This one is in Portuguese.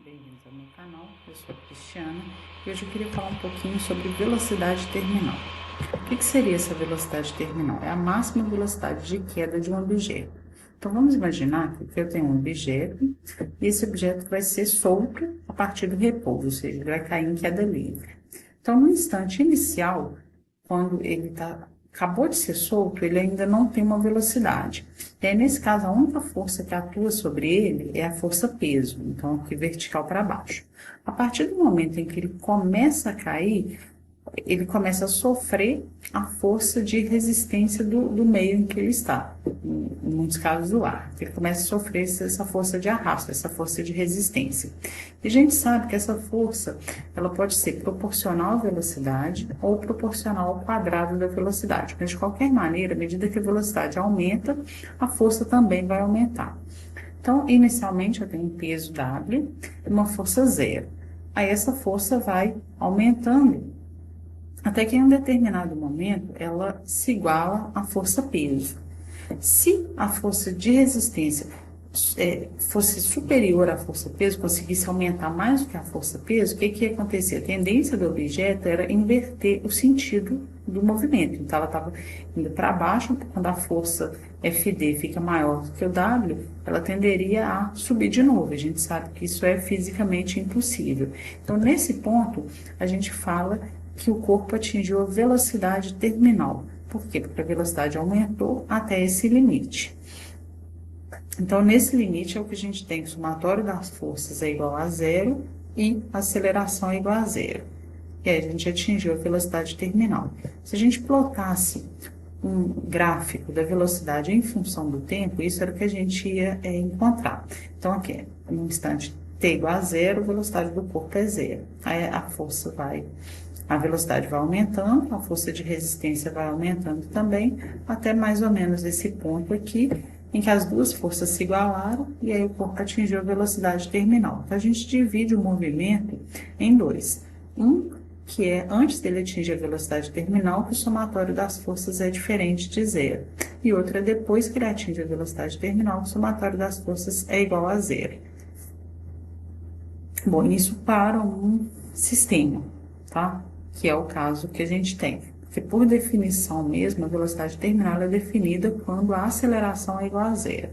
Bem-vindos ao meu canal, eu sou a Cristiana e hoje eu queria falar um pouquinho sobre velocidade terminal. O que seria essa velocidade terminal? É a máxima velocidade de queda de um objeto. Então vamos imaginar que eu tenho um objeto e esse objeto vai ser solto a partir do repouso, ou seja, ele vai cair em queda livre. Então no instante inicial, quando ele acabou de ser solto, ele ainda não tem uma velocidade. E aí, nesse caso, a única força que atua sobre ele é a força peso, então aqui vertical para baixo. A partir do momento em que ele começa a cair, ele começa a sofrer a força de resistência do meio em que ele está, em muitos casos do ar. Ele começa a sofrer essa força de arrasto, essa força de resistência. E a gente sabe que essa força, ela pode ser proporcional à velocidade ou proporcional ao quadrado da velocidade. Mas, de qualquer maneira, à medida que a velocidade aumenta, a força também vai aumentar. Então, inicialmente, eu tenho um peso W e uma força zero. Aí, essa força vai aumentando até que em um determinado momento ela se iguala à força peso. Se a força de resistência fosse superior à força peso, conseguisse aumentar mais do que a força peso, o que ia acontecer? A tendência do objeto era inverter o sentido do movimento. Então ela estava indo para baixo, quando a força FD fica maior do que o W, ela tenderia a subir de novo. A gente sabe que isso é fisicamente impossível. Então nesse ponto a gente fala que o corpo atingiu a velocidade terminal. Por quê? Porque a velocidade aumentou até esse limite. Então, nesse limite é o que a gente tem, o somatório das forças é igual a zero e a aceleração é igual a zero. E aí a gente atingiu a velocidade terminal. Se a gente plotasse um gráfico da velocidade em função do tempo, isso era o que a gente ia encontrar. Então, aqui, no instante t igual a zero, a velocidade do corpo é zero. Aí a velocidade vai aumentando, a força de resistência vai aumentando também, até mais ou menos esse ponto aqui, em que as duas forças se igualaram e aí o corpo atingiu a velocidade terminal. Então, a gente divide o movimento em dois. Um, que é antes dele atingir a velocidade terminal, que o somatório das forças é diferente de zero. E outra é depois que ele atinge a velocidade terminal, que o somatório das forças é igual a zero. Bom, isso para um sistema, tá? Que é o caso que a gente tem. Porque, por definição mesmo, a velocidade terminal é definida quando a aceleração é igual a zero.